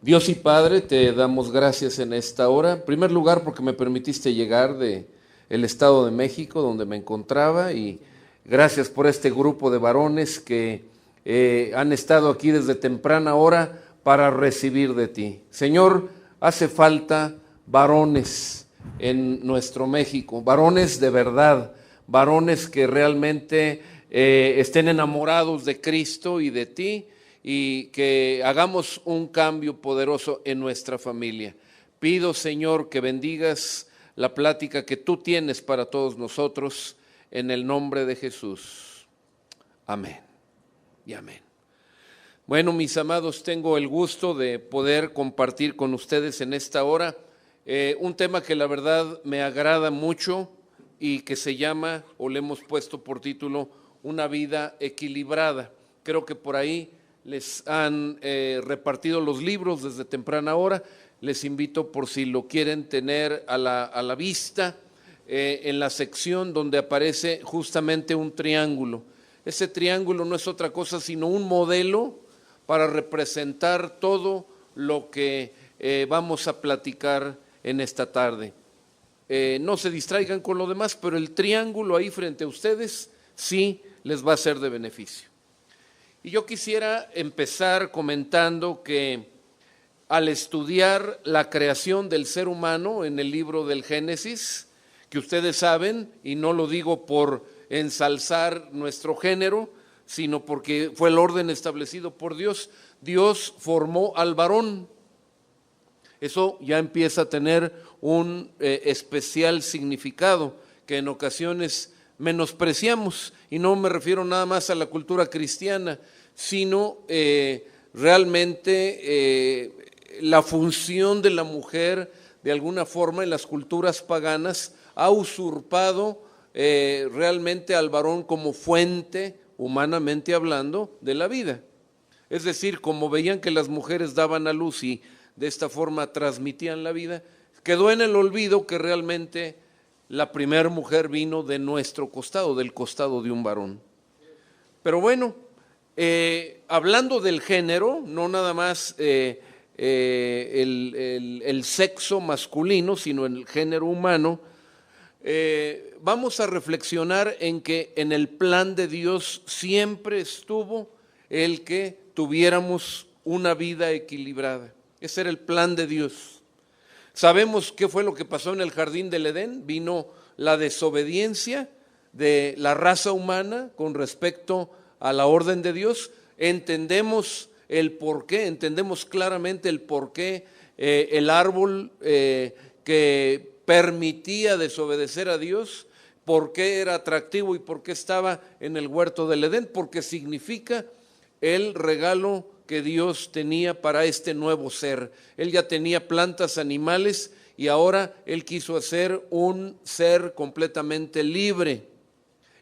Dios y Padre, te damos gracias en esta hora. En primer lugar, porque me permitiste llegar del Estado de México, donde me encontraba, y gracias por este grupo de varones que han estado aquí desde temprana hora para recibir de ti. Señor, hace falta varones en nuestro México, varones de verdad, varones que realmente estén enamorados de Cristo y de ti, y que hagamos un cambio poderoso en nuestra familia. Pido, Señor, que bendigas la plática que tú tienes para todos nosotros, en el nombre de Jesús. Amén y amén. Bueno, mis amados, tengo el gusto de poder compartir con ustedes en esta hora un tema que la verdad me agrada mucho y que se llama, o le hemos puesto por título, Una vida equilibrada. Creo que por ahí les han repartido los libros desde temprana hora. Les invito, por si lo quieren tener a la vista, en la sección donde aparece justamente un triángulo. Ese triángulo no es otra cosa sino un modelo para representar todo lo que vamos a platicar en esta tarde. No se distraigan con lo demás, pero el triángulo ahí frente a ustedes sí les va a ser de beneficio. Y yo quisiera empezar comentando que al estudiar la creación del ser humano en el libro del Génesis, que ustedes saben, y no lo digo por ensalzar nuestro género, sino porque fue el orden establecido por Dios, Dios formó al varón. Eso ya empieza a tener un especial significado que en ocasiones menospreciamos, y no me refiero nada más a la cultura cristiana, sino realmente la función de la mujer de alguna forma en las culturas paganas ha usurpado realmente al varón como fuente, humanamente hablando, de la vida. Es decir, como veían que las mujeres daban a luz y de esta forma transmitían la vida, quedó en el olvido que realmente la primera mujer vino de nuestro costado, del costado de un varón. Pero bueno, hablando del género, no nada más el sexo masculino, sino el género humano, vamos a reflexionar en que en el plan de Dios siempre estuvo el que tuviéramos una vida equilibrada. Ese era el plan de Dios. Sabemos qué fue lo que pasó en el jardín del Edén. Vino la desobediencia de la raza humana con respecto a la orden de Dios. Entendemos el porqué, entendemos claramente el porqué el árbol que permitía desobedecer a Dios, por qué era atractivo y por qué estaba en el huerto del Edén, porque significa el regalo que Dios tenía para este nuevo ser. Él ya tenía plantas, animales, y ahora Él quiso hacer un ser completamente libre.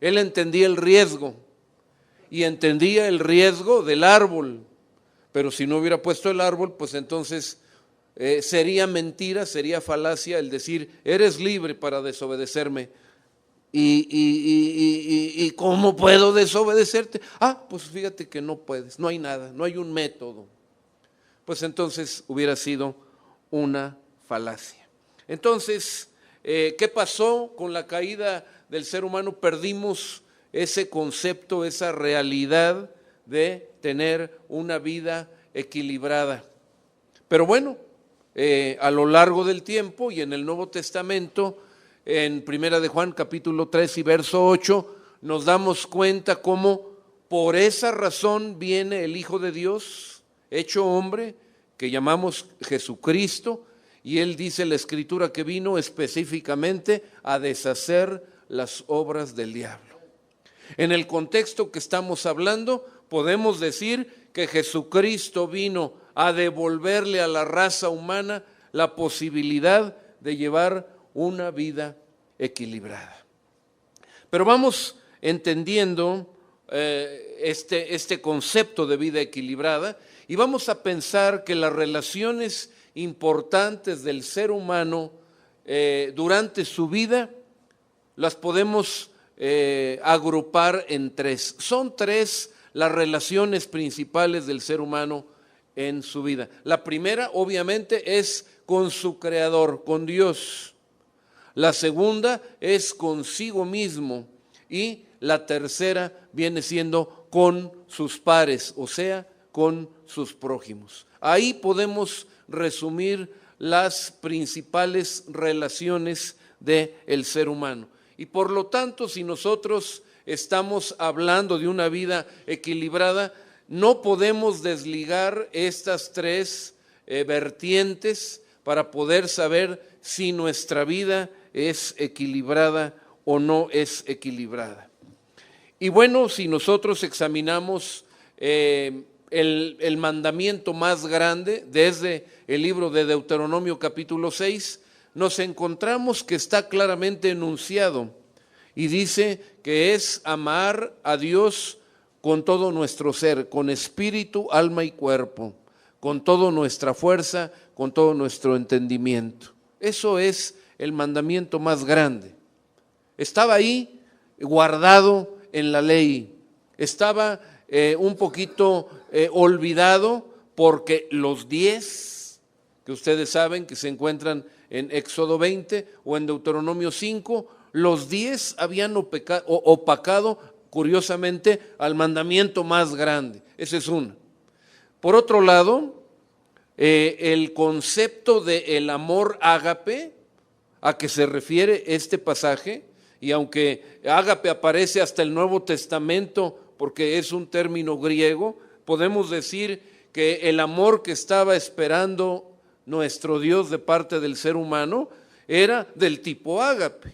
Él entendía el riesgo, y entendía el riesgo del árbol, pero si no hubiera puesto el árbol, pues entonces sería mentira, sería falacia el decir, eres libre para desobedecerme. ¿Y cómo puedo desobedecerte? Pues fíjate que no puedes, no hay nada, no hay un método. Pues entonces hubiera sido una falacia. Entonces, ¿qué pasó con la caída del ser humano? Perdimos ese concepto, esa realidad de tener una vida equilibrada. Pero bueno, a lo largo del tiempo y en el Nuevo Testamento, en Primera de Juan capítulo 3 y verso 8, nos damos cuenta cómo por esa razón viene el Hijo de Dios, hecho hombre, que llamamos Jesucristo, y Él dice la Escritura que vino específicamente a deshacer las obras del diablo. En el contexto que estamos hablando, podemos decir que Jesucristo vino a devolverle a la raza humana la posibilidad de llevar una vida equilibrada. Pero vamos entendiendo este concepto de vida equilibrada y vamos a pensar que las relaciones importantes del ser humano durante su vida las podemos agrupar en tres. Son tres las relaciones principales del ser humano en su vida. La primera, obviamente, es con su Creador, con Dios. La segunda es consigo mismo. Y la tercera viene siendo con sus pares, o sea, con sus prójimos. Ahí podemos resumir las principales relaciones del ser humano. Y por lo tanto, si nosotros estamos hablando de una vida equilibrada, no podemos desligar estas tres vertientes para poder saber si nuestra vida es equilibrada o no es equilibrada. Y bueno, si nosotros examinamos el mandamiento más grande desde el libro de Deuteronomio capítulo 6, nos encontramos que está claramente enunciado y dice que es amar a Dios con todo nuestro ser, con espíritu, alma y cuerpo, con toda nuestra fuerza, con todo nuestro entendimiento. Eso es el mandamiento más grande. Estaba ahí guardado en la ley, estaba un poquito olvidado porque los 10 que ustedes saben que se encuentran en Éxodo 20 o en Deuteronomio 5, los 10 habían opacado curiosamente al mandamiento más grande. Ese es uno. Por otro lado, el concepto del amor ágape, a que se refiere este pasaje, y aunque ágape aparece hasta el Nuevo Testamento porque es un término griego, podemos decir que el amor que estaba esperando nuestro Dios de parte del ser humano era del tipo ágape.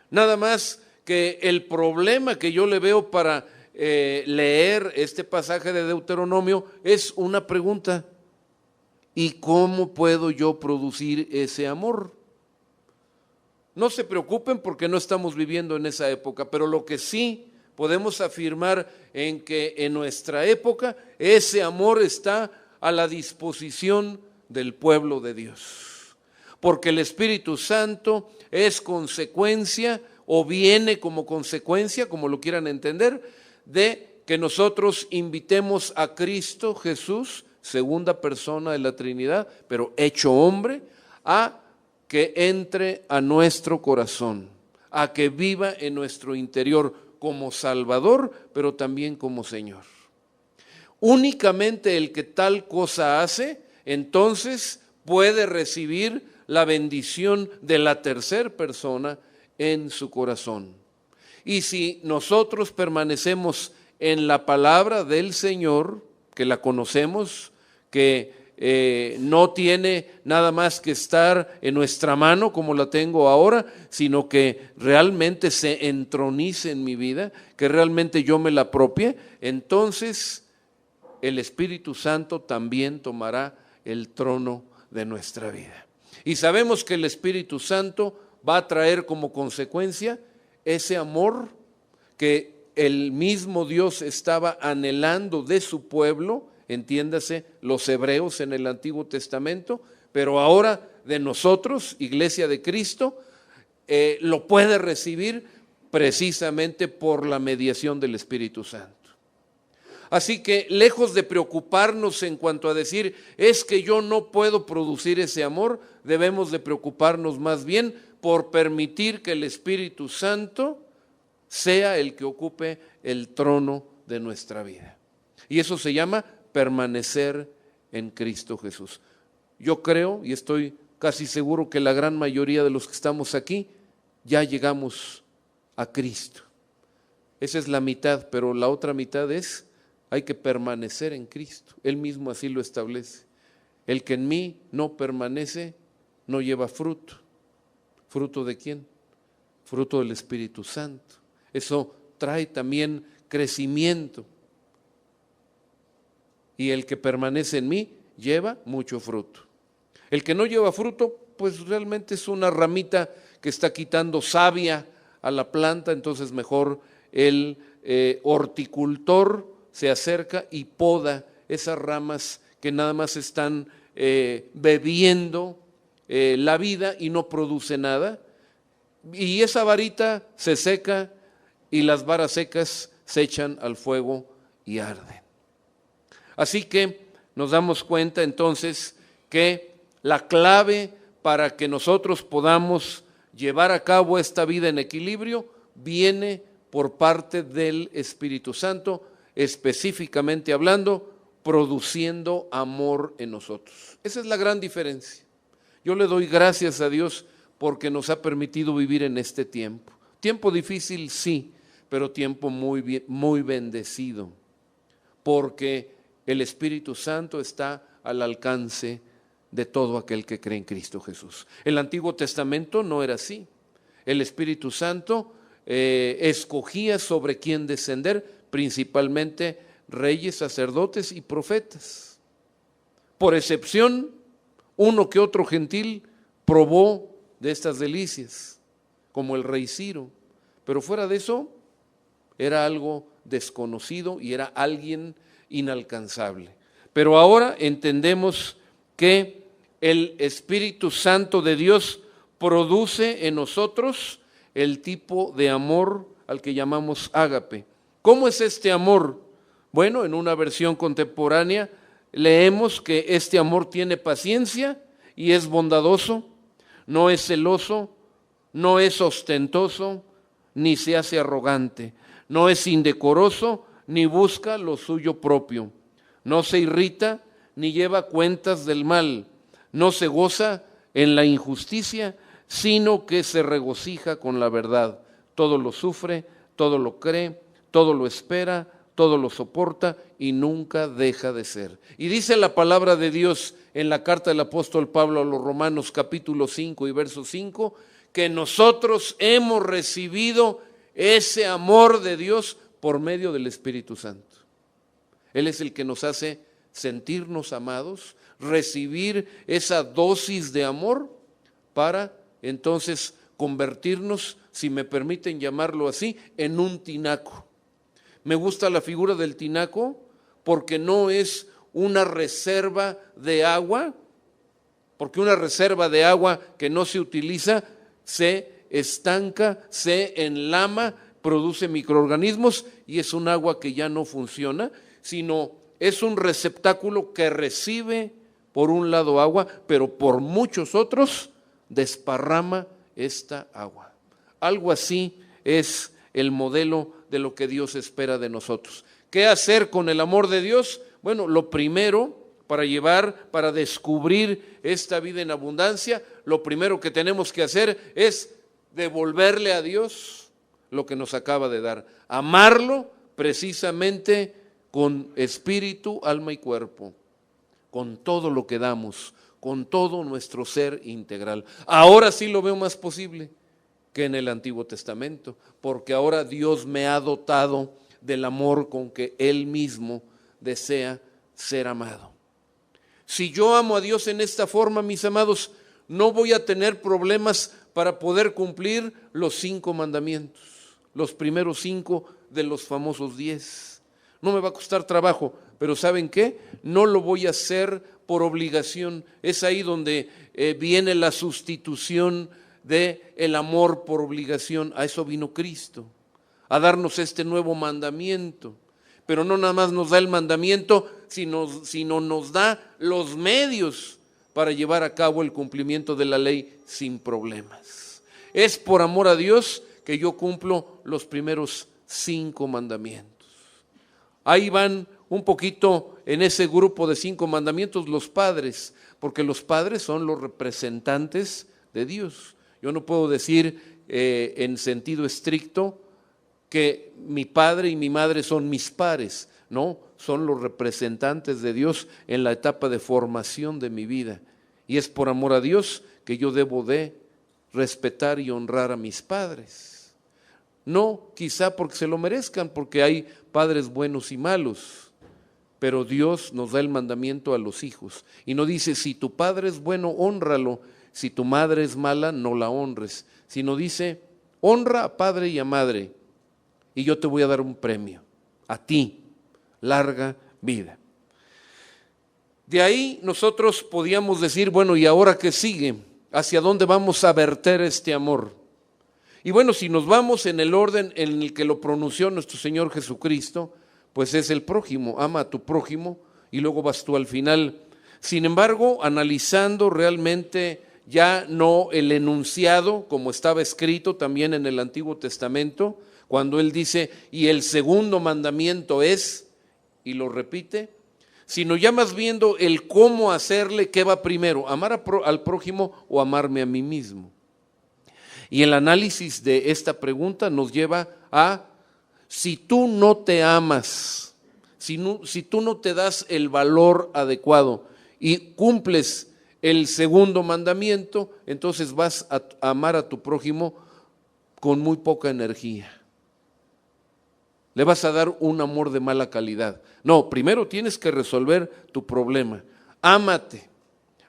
Nada más que el problema que yo le veo para leer este pasaje de Deuteronomio es una pregunta: ¿y cómo puedo yo producir ese amor? No se preocupen porque no estamos viviendo en esa época, pero lo que sí podemos afirmar en que en nuestra época ese amor está a la disposición del pueblo de Dios. Porque el Espíritu Santo es consecuencia o viene como consecuencia, como lo quieran entender, de que nosotros invitemos a Cristo Jesús, segunda persona de la Trinidad, pero hecho hombre, a que entre a nuestro corazón, a que viva en nuestro interior como Salvador, pero también como Señor. Únicamente el que tal cosa hace, entonces puede recibir la bendición de la tercera persona en su corazón. Y si nosotros permanecemos en la palabra del Señor, que la conocemos, que no tiene nada más que estar en nuestra mano como la tengo ahora, sino que realmente se entronice en mi vida, que realmente yo me la apropie, entonces el Espíritu Santo también tomará el trono de nuestra vida. Y sabemos que el Espíritu Santo va a traer como consecuencia ese amor que el mismo Dios estaba anhelando de su pueblo, entiéndase, los hebreos en el Antiguo Testamento, pero ahora de nosotros, Iglesia de Cristo, lo puede recibir precisamente por la mediación del Espíritu Santo. Así que lejos de preocuparnos en cuanto a decir, es que yo no puedo producir ese amor, debemos de preocuparnos más bien por permitir que el Espíritu Santo sea el que ocupe el trono de nuestra vida. Y eso se llama permanecer en Cristo Jesús. Yo creo y estoy casi seguro que la gran mayoría de los que estamos aquí ya llegamos a Cristo. Esa es la mitad, pero la otra mitad es: hay que permanecer en Cristo. Él mismo así lo establece. El que en mí no permanece no lleva fruto. ¿Fruto de quién? Fruto del Espíritu Santo. Eso trae también crecimiento. Y el que permanece en mí lleva mucho fruto. El que no lleva fruto, pues realmente es una ramita que está quitando savia a la planta, entonces mejor el horticultor se acerca y poda esas ramas que nada más están bebiendo la vida y no produce nada. Y esa varita se seca y las varas secas se echan al fuego y arden. Así que nos damos cuenta entonces que la clave para que nosotros podamos llevar a cabo esta vida en equilibrio viene por parte del Espíritu Santo, específicamente hablando, produciendo amor en nosotros. Esa es la gran diferencia. Yo le doy gracias a Dios porque nos ha permitido vivir en este tiempo. Tiempo difícil, sí, pero tiempo muy bendecido, porque el Espíritu Santo está al alcance de todo aquel que cree en Cristo Jesús. El Antiguo Testamento no era así. El Espíritu Santo escogía sobre quién descender, principalmente reyes, sacerdotes y profetas. Por excepción, uno que otro gentil probó de estas delicias, como el rey Ciro, pero fuera de eso era algo desconocido y era alguien inalcanzable. Pero ahora entendemos que el Espíritu Santo de Dios produce en nosotros el tipo de amor al que llamamos ágape. ¿Cómo es este amor? Bueno, en una versión contemporánea leemos que este amor tiene paciencia y es bondadoso, no es celoso, no es ostentoso, ni se hace arrogante, no es indecoroso, ni busca lo suyo propio, no se irrita, ni lleva cuentas del mal, no se goza en la injusticia, sino que se regocija con la verdad. Todo lo sufre, todo lo cree, todo lo espera, todo lo soporta y nunca deja de ser. Y dice la palabra de Dios en la carta del apóstol Pablo a los Romanos capítulo 5 y verso 5, que nosotros hemos recibido ese amor de Dios por medio del Espíritu Santo. Él es el que nos hace sentirnos amados, recibir esa dosis de amor para entonces convertirnos, si me permiten llamarlo así, en un tinaco. Me gusta la figura del tinaco porque no es una reserva de agua, porque una reserva de agua que no se utiliza se estanca, se enlama, produce microorganismos y es un agua que ya no funciona, sino es un receptáculo que recibe por un lado agua, pero por muchos otros desparrama esta agua. Algo así es el modelo de lo que Dios espera de nosotros. ¿Qué hacer con el amor de Dios? Bueno, lo primero, para descubrir esta vida en abundancia, lo primero que tenemos que hacer es devolverle a Dios lo que nos acaba de dar. Amarlo precisamente con espíritu, alma y cuerpo, con todo lo que damos, con todo nuestro ser integral. Ahora sí lo veo más posible que en el Antiguo Testamento, porque ahora Dios me ha dotado del amor con que Él mismo desea ser amado. Si yo amo a Dios en esta forma, mis amados, no voy a tener problemas para poder cumplir los 5 mandamientos, los primeros 5 de los famosos 10. No me va a costar trabajo, pero ¿saben qué? No lo voy a hacer por obligación. Es ahí donde viene la sustitución del amor por obligación. A eso vino Cristo, a darnos este nuevo mandamiento. Pero no nada más nos da el mandamiento, sino nos da los medios para llevar a cabo el cumplimiento de la ley sin problemas. Es por amor a Dios que yo cumplo los primeros 5 mandamientos. Ahí van un poquito en ese grupo de 5 mandamientos los padres, porque los padres son los representantes de Dios. Yo no puedo decir en sentido estricto que mi padre y mi madre son mis pares, no, son los representantes de Dios en la etapa de formación de mi vida. Y es por amor a Dios que yo debo de respetar y honrar a mis padres. No quizá porque se lo merezcan, porque hay padres buenos y malos, pero Dios nos da el mandamiento a los hijos. Y no dice, si tu padre es bueno, hónralo, si tu madre es mala, no la honres. Sino dice, honra a padre y a madre, y yo te voy a dar un premio, a ti, larga vida. De ahí nosotros podíamos decir, bueno, ¿y ahora qué sigue? ¿Hacia dónde vamos a verter este amor? Y bueno, si nos vamos en el orden en el que lo pronunció nuestro Señor Jesucristo, pues es el prójimo. Ama a tu prójimo y luego vas tú al final. Sin embargo, analizando realmente ya no el enunciado como estaba escrito también en el Antiguo Testamento, cuando él dice, y el segundo mandamiento es, y lo repite, sino ya más viendo el cómo hacerle, qué va primero, amar al prójimo o amarme a mí mismo. Y el análisis de esta pregunta nos lleva a, si tú no te amas, si tú no te das el valor adecuado y cumples el segundo mandamiento, entonces vas a amar a tu prójimo con muy poca energía. Le vas a dar un amor de mala calidad. No, primero tienes que resolver tu problema. Ámate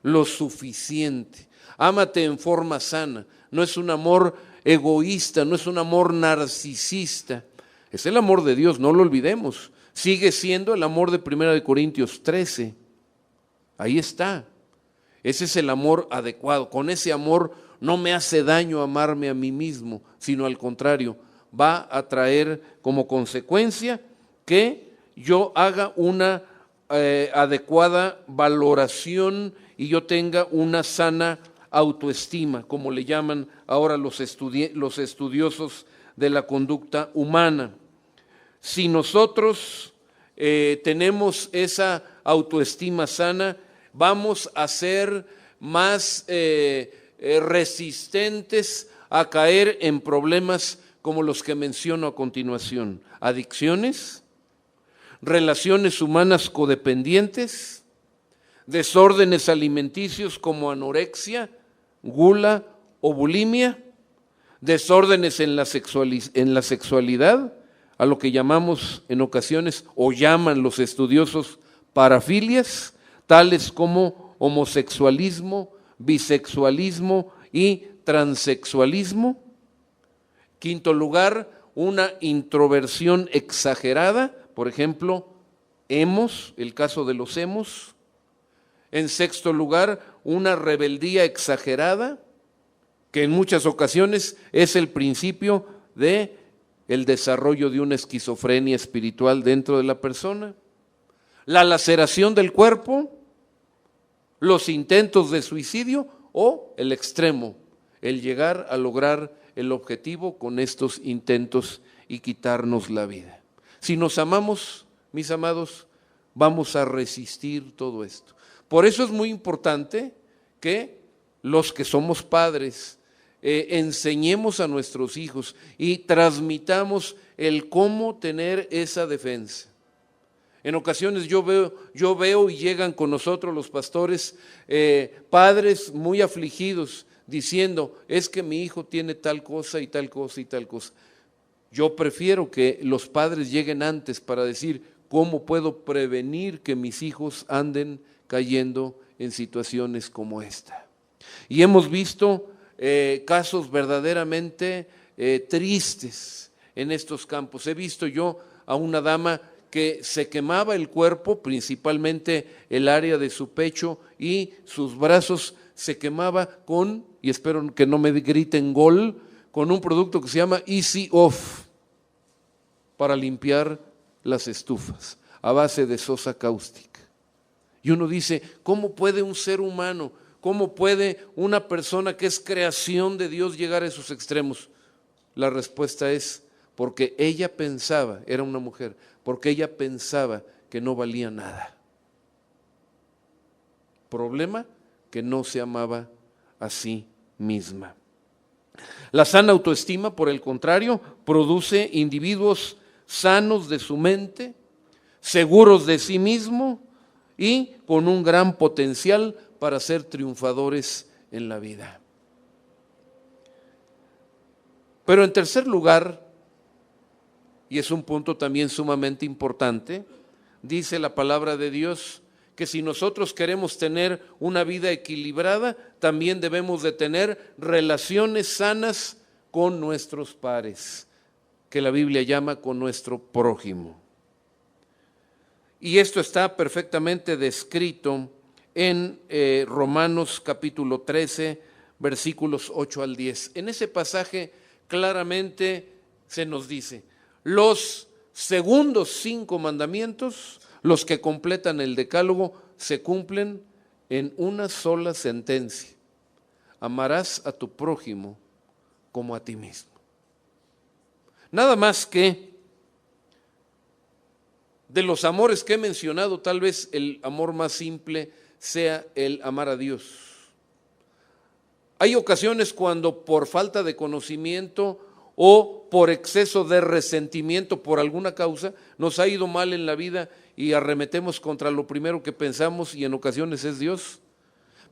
lo suficiente. Ámate en forma sana. No es un amor egoísta, no es un amor narcisista. Es el amor de Dios, no lo olvidemos. Sigue siendo el amor de 1 Corintios 13. Ahí está. Ese es el amor adecuado. Con ese amor no me hace daño amarme a mí mismo, sino al contrario, va a traer como consecuencia que yo haga una adecuada valoración y yo tenga una sana autoestima, como le llaman ahora los estudiosos de la conducta humana. Si nosotros tenemos esa autoestima sana, vamos a ser más resistentes a caer en problemas como los que menciono a continuación: adicciones, relaciones humanas codependientes, desórdenes alimenticios como anorexia, gula o bulimia, desórdenes en la sexualidad, a lo que llamamos en ocasiones o llaman los estudiosos parafilias, tales como homosexualismo, bisexualismo y transexualismo. Quinto lugar, una introversión exagerada, por ejemplo, emos, el caso de los emos. En sexto lugar, una rebeldía exagerada, que en muchas ocasiones es el principio de el desarrollo de una esquizofrenia espiritual dentro de la persona. La laceración del cuerpo, los intentos de suicidio o el extremo, el llegar a lograr el objetivo con estos intentos y quitarnos la vida. Si nos amamos, mis amados, vamos a resistir todo esto. Por eso es muy importante que los que somos padres enseñemos a nuestros hijos y transmitamos el cómo tener esa defensa. En ocasiones yo veo y llegan con nosotros los pastores, padres muy afligidos, diciendo, es que mi hijo tiene tal cosa y tal cosa y tal cosa. Yo prefiero que los padres lleguen antes para decir, ¿cómo puedo prevenir que mis hijos anden cayendo en situaciones como esta? Y hemos visto casos verdaderamente tristes en estos campos. He visto yo a una dama que se quemaba el cuerpo, principalmente el área de su pecho y sus brazos se quemaba con, y espero que no me griten gol, con un producto que se llama Easy Off para limpiar las estufas a base de sosa cáustica. Y uno dice, ¿cómo puede un ser humano, cómo puede una persona que es creación de Dios llegar a esos extremos? La respuesta es porque ella pensaba, era una mujer, porque ella pensaba que no valía nada. Problema, que no se amaba a sí misma. La sana autoestima, por el contrario, produce individuos sanos de su mente, seguros de sí mismo y con un gran potencial para ser triunfadores en la vida. Pero en tercer lugar, y es un punto también sumamente importante, dice la palabra de Dios que si nosotros queremos tener una vida equilibrada, también debemos de tener relaciones sanas con nuestros pares, que la Biblia llama con nuestro prójimo. Y esto está perfectamente descrito en Romanos capítulo 13, versículos 8 al 10. En ese pasaje claramente se nos dice, los segundos 5 mandamientos los que completan el decálogo se cumplen en una sola sentencia: amarás a tu prójimo como a ti mismo. Nada más que de los amores que he mencionado, tal vez el amor más simple sea el amar a Dios. Hay ocasiones cuando por falta de conocimiento o por exceso de resentimiento por alguna causa nos ha ido mal en la vida y arremetemos contra lo primero que pensamos, y en ocasiones es Dios.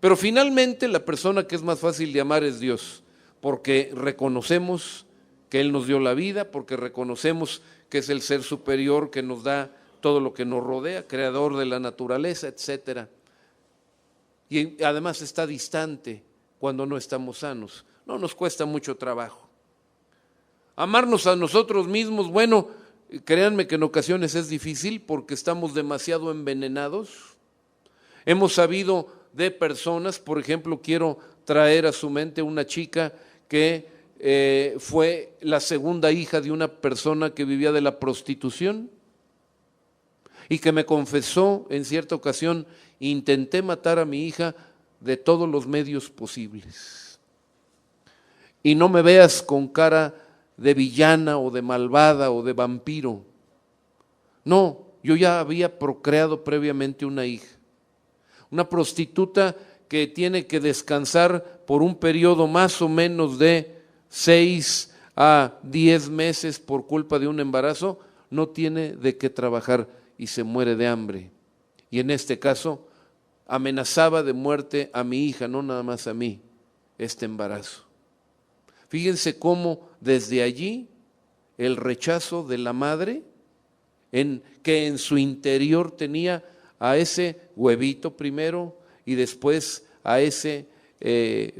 Pero finalmente la persona que es más fácil de amar es Dios, porque reconocemos que Él nos dio la vida, porque reconocemos que es el ser superior que nos da todo lo que nos rodea, creador de la naturaleza, etcétera. Y además está distante cuando no estamos sanos. No nos cuesta mucho trabajo. Amarnos a nosotros mismos, bueno, créanme que en ocasiones es difícil porque estamos demasiado envenenados. Hemos sabido de personas, por ejemplo, quiero traer a su mente una chica que fue la segunda hija de una persona que vivía de la prostitución y que me confesó en cierta ocasión: intenté matar a mi hija de todos los medios posibles. Y no me veas con cara de villana o de malvada o de vampiro. No, yo ya había procreado previamente una hija. Una prostituta que tiene que descansar por un periodo más o menos de 6 a 10 meses por culpa de un embarazo, no tiene de qué trabajar y se muere de hambre. Y en este caso amenazaba de muerte a mi hija, no nada más a mí, este embarazo. Fíjense cómo desde allí el rechazo de la madre, que en su interior tenía a ese huevito primero y después a ese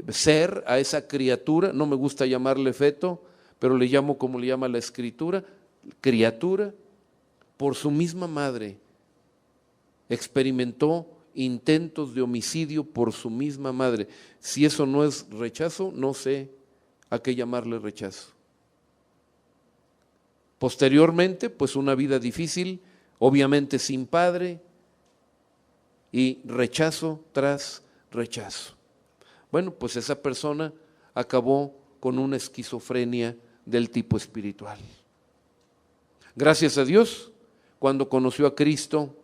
ser, a esa criatura, no me gusta llamarle feto, pero le llamo como le llama la Escritura, criatura, por su misma madre experimentó intentos de homicidio por su misma madre. Si eso no es rechazo, no sé a qué llamarle rechazo. Posteriormente, pues una vida difícil, obviamente sin padre, y rechazo tras rechazo. Bueno, pues esa persona acabó con una esquizofrenia del tipo espiritual. Gracias a Dios, cuando conoció a Cristo,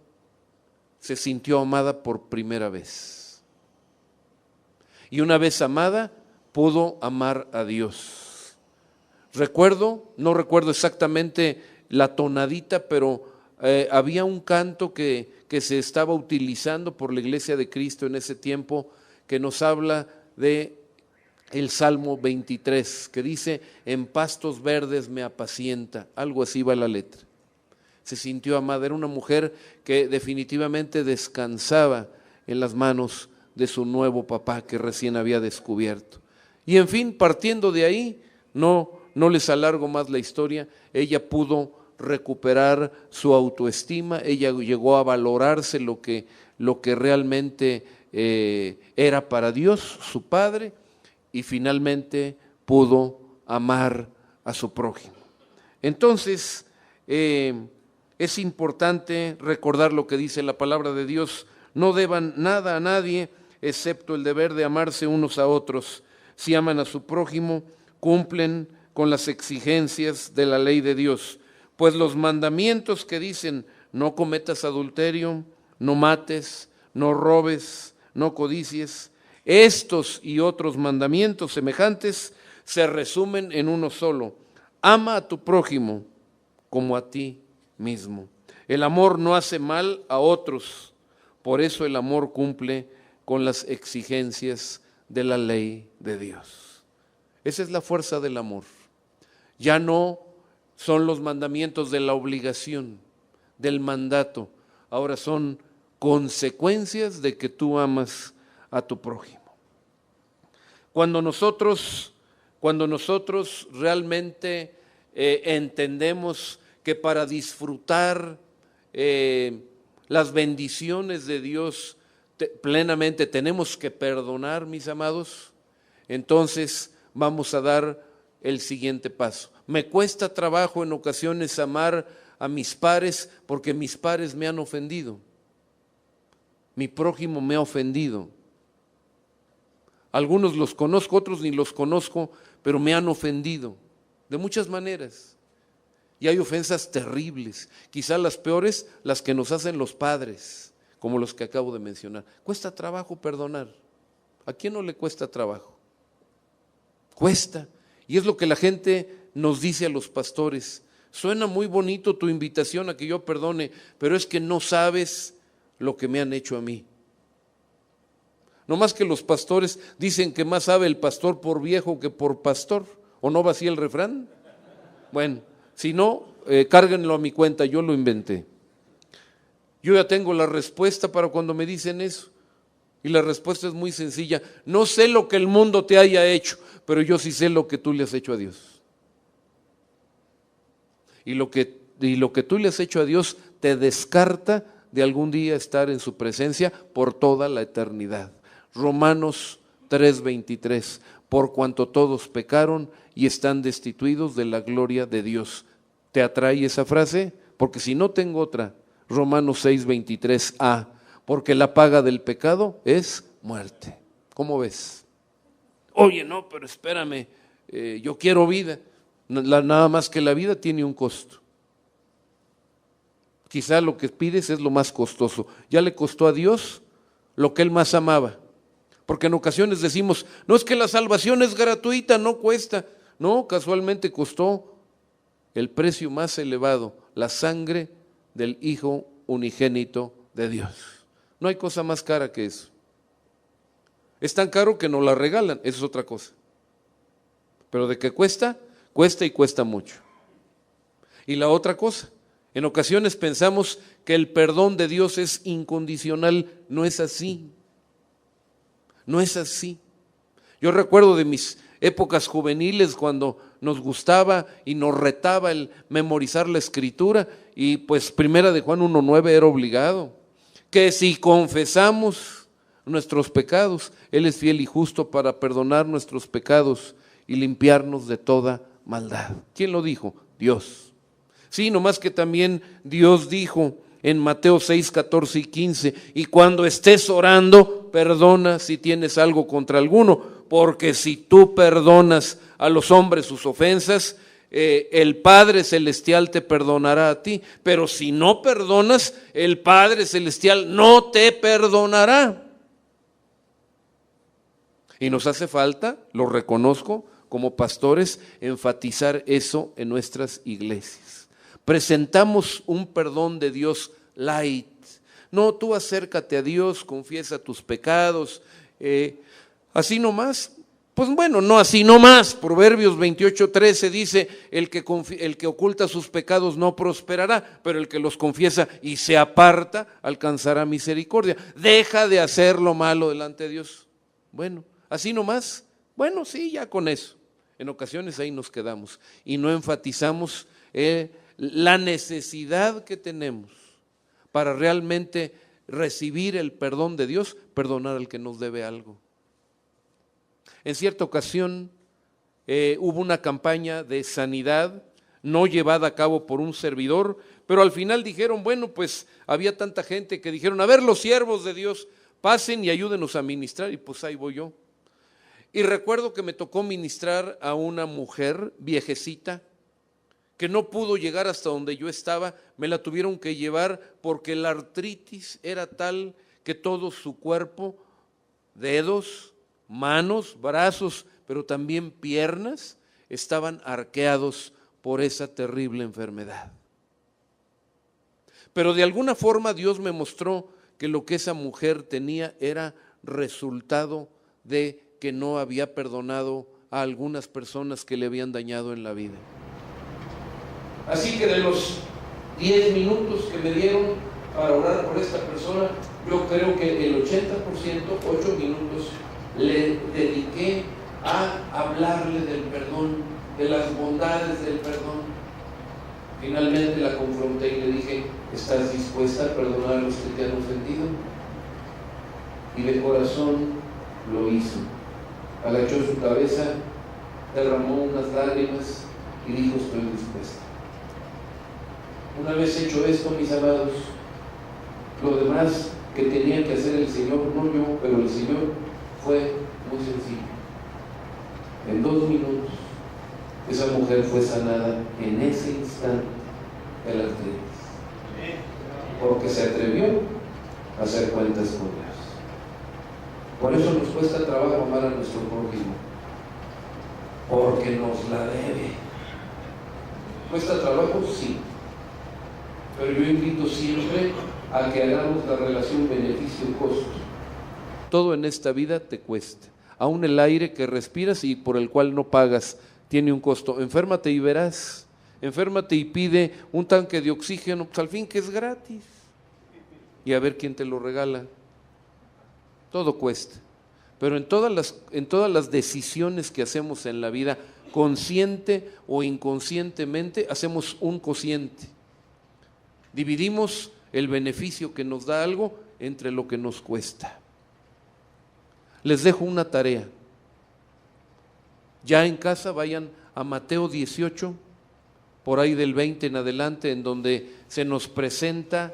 se sintió amada por primera vez. Y una vez amada, pudo amar a Dios. No recuerdo exactamente la tonadita, pero había un canto que se estaba utilizando por la Iglesia de Cristo en ese tiempo, que nos habla de el Salmo 23, que dice: en pastos verdes me apacienta, algo así va la letra. Se sintió amada, era una mujer que definitivamente descansaba en las manos de su nuevo papá que recién había descubierto. Y en fin, partiendo de ahí, no les alargo más la historia, ella pudo recuperar su autoestima, ella llegó a valorarse lo que realmente era para Dios, su Padre, y finalmente pudo amar a su prójimo. Entonces, es importante recordar lo que dice la palabra de Dios: no deban nada a nadie excepto el deber de amarse unos a otros. Si aman a su prójimo, cumplen con las exigencias de la ley de Dios. Pues los mandamientos que dicen: no cometas adulterio, no mates, no robes, no codicies, estos y otros mandamientos semejantes se resumen en uno solo: ama a tu prójimo como a ti mismo. El amor no hace mal a otros, por eso el amor cumple con las exigencias de la ley de Dios. Esa es la fuerza del amor. Ya no son los mandamientos de la obligación, del mandato, ahora son consecuencias de que tú amas a tu prójimo. Cuando nosotros realmente entendemos que para disfrutar las bendiciones de Dios plenamente tenemos que perdonar, mis amados, entonces vamos a dar el siguiente paso. Me cuesta trabajo en ocasiones amar a mis pares porque mis pares me han ofendido. Mi prójimo me ha ofendido. Algunos los conozco, otros ni los conozco, pero me han ofendido de muchas maneras. Y hay ofensas terribles, quizás las peores, las que nos hacen los padres, como los que acabo de mencionar. Cuesta trabajo perdonar. ¿A quién no le cuesta trabajo? Cuesta. Y es lo que la gente nos dice a los pastores. Suena muy bonito tu invitación a que yo perdone, pero es que no sabes lo que me han hecho a mí. No más que los pastores dicen que más sabe el pastor por viejo que por pastor. ¿O no va así el refrán? Bueno, si no, cárguenlo a mi cuenta, yo lo inventé. Yo ya tengo la respuesta para cuando me dicen eso. Y la respuesta es muy sencilla. No sé lo que el mundo te haya hecho, pero yo sí sé lo que tú le has hecho a Dios. Y lo que tú le has hecho a Dios te descarta de algún día estar en su presencia por toda la eternidad. Romanos 3:23, por cuanto todos pecaron y están destituidos de la gloria de Dios. ¿Te atrae esa frase? Porque si no tengo otra, Romanos 6:23a, porque la paga del pecado es muerte. ¿Cómo ves? Oye, no, pero espérame, yo quiero vida. Nada más que la vida tiene un costo. Quizá lo que pides es lo más costoso. Ya le costó a Dios lo que Él más amaba. Porque en ocasiones decimos, no es que la salvación es gratuita, no cuesta. No, casualmente costó el precio más elevado, la sangre del Hijo unigénito de Dios. No hay cosa más cara que eso. Es tan caro que nos la regalan, eso es otra cosa. Pero de que cuesta, cuesta y cuesta mucho. Y la otra cosa, en ocasiones pensamos que el perdón de Dios es incondicional, no es así. No es así. Yo recuerdo de mis épocas juveniles cuando nos gustaba y nos retaba el memorizar la escritura y pues primera de Juan 1:9 era obligado. Que si confesamos nuestros pecados, Él es fiel y justo para perdonar nuestros pecados y limpiarnos de toda maldad. ¿Quién lo dijo? Dios. Sí, nomás que también Dios dijo en Mateo 6:14 y 15, y cuando estés orando, perdona si tienes algo contra alguno, porque si tú perdonas a los hombres sus ofensas, el Padre Celestial te perdonará a ti, pero si no perdonas, el Padre Celestial no te perdonará. Y nos hace falta, lo reconozco, como pastores, enfatizar eso en nuestras iglesias. Presentamos un perdón de Dios light. No, tú acércate a Dios, confiesa tus pecados, así nomás. Pues bueno, no así nomás. Proverbios 28:13 dice, el que oculta sus pecados no prosperará, pero el que los confiesa y se aparta alcanzará misericordia. Deja de hacer lo malo delante de Dios. Bueno, así nomás. Bueno, sí, ya con eso. En ocasiones ahí nos quedamos y no enfatizamos la necesidad que tenemos para realmente recibir el perdón de Dios, perdonar al que nos debe algo. En cierta ocasión hubo una campaña de sanidad no llevada a cabo por un servidor, pero al final dijeron, bueno, pues había tanta gente que dijeron, a ver, los siervos de Dios, pasen y ayúdenos a ministrar, y pues ahí voy yo. Y recuerdo que me tocó ministrar a una mujer viejecita que no pudo llegar hasta donde yo estaba, me la tuvieron que llevar porque la artritis era tal que todo su cuerpo, dedos, manos, brazos, pero también piernas, estaban arqueados por esa terrible enfermedad. Pero de alguna forma Dios me mostró que lo que esa mujer tenía era resultado de que no había perdonado a algunas personas que le habían dañado en la vida. Así que de los 10 minutos que me dieron para orar por esta persona, yo creo que el 80%, 8 minutos, le dediqué a hablarle del perdón, de las bondades del perdón. Finalmente la confronté y le dije, ¿estás dispuesta a perdonar a los que te han ofendido? Y de corazón lo hizo. Agachó su cabeza, derramó unas lágrimas y dijo, estoy dispuesta. Una vez hecho esto, mis amados, lo demás que tenía que hacer el Señor, no yo, pero el Señor, fue muy sencillo. En 2 minutos, esa mujer fue sanada en ese instante de la artritis, porque se atrevió a hacer cuentas con Dios. Por eso nos cuesta trabajo amar a nuestro prójimo, porque nos la debe. ¿Cuesta trabajo? Sí. Pero yo invito siempre a que hagamos la relación beneficio-costo. Todo en esta vida te cuesta. Aún el aire que respiras y por el cual no pagas tiene un costo. Enférmate y verás. Enférmate y pide un tanque de oxígeno, pues al fin que es gratis. Y a ver quién te lo regala. Todo cuesta. Pero en todas las decisiones que hacemos en la vida, consciente o inconscientemente, hacemos un cociente. Dividimos el beneficio que nos da algo entre lo que nos cuesta. Les dejo una tarea. Ya en casa vayan a Mateo 18, por ahí del 20 en adelante, en donde se nos presenta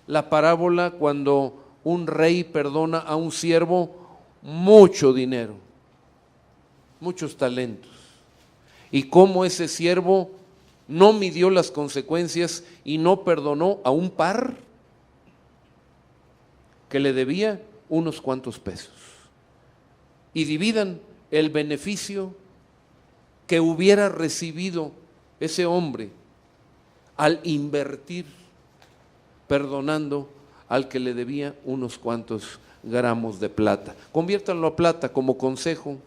la parábola cuando un rey perdona a un siervo mucho dinero, muchos talentos, y cómo ese siervo no midió las consecuencias y no perdonó a un par que le debía unos cuantos pesos. Y dividan el beneficio que hubiera recibido ese hombre al invertir perdonando al que le debía unos cuantos gramos de plata. Conviértanlo a plata como consejo,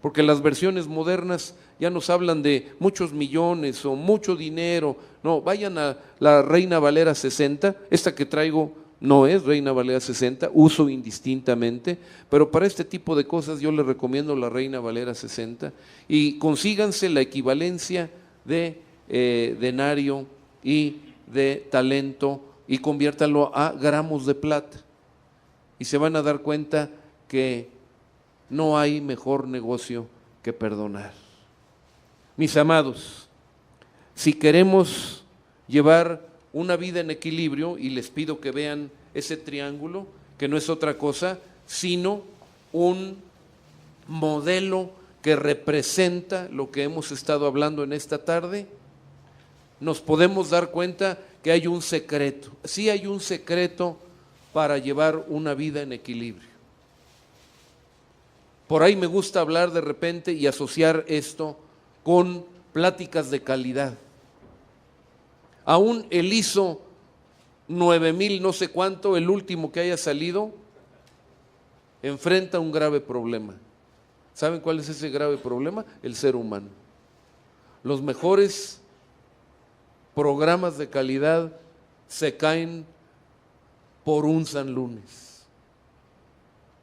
porque las versiones modernas ya nos hablan de muchos millones o mucho dinero. No, vayan a la Reina Valera 60, esta que traigo no es Reina Valera 60, uso indistintamente, pero para este tipo de cosas yo les recomiendo la Reina Valera 60 y consíganse la equivalencia de denario y de talento y conviértanlo a gramos de plata y se van a dar cuenta que no hay mejor negocio que perdonar. Mis amados, si queremos llevar una vida en equilibrio, y les pido que vean ese triángulo, que no es otra cosa, sino un modelo que representa lo que hemos estado hablando en esta tarde, nos podemos dar cuenta que hay un secreto. Sí hay un secreto para llevar una vida en equilibrio. Por ahí me gusta hablar de repente y asociar esto con pláticas de calidad. Aún el ISO 9000 no sé cuánto, el último que haya salido, enfrenta un grave problema. ¿Saben cuál es ese grave problema? El ser humano. Los mejores programas de calidad se caen por un San Lunes,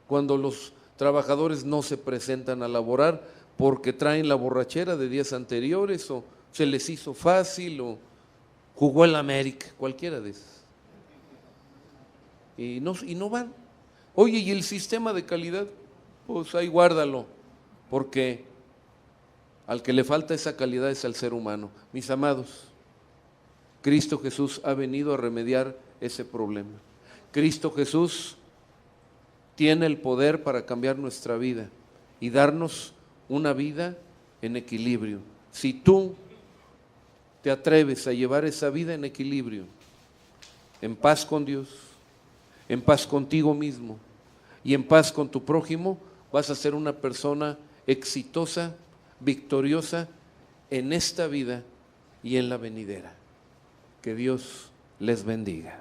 cuando los trabajadores no se presentan a laborar porque traen la borrachera de días anteriores o se les hizo fácil o jugó el América, cualquiera de esas. Y no van. Oye, ¿y el sistema de calidad? Pues ahí guárdalo, porque al que le falta esa calidad es al ser humano. Mis amados, Cristo Jesús ha venido a remediar ese problema. Cristo Jesús tiene el poder para cambiar nuestra vida y darnos una vida en equilibrio. Si tú te atreves a llevar esa vida en equilibrio, en paz con Dios, en paz contigo mismo y en paz con tu prójimo, vas a ser una persona exitosa, victoriosa en esta vida y en la venidera. Que Dios les bendiga.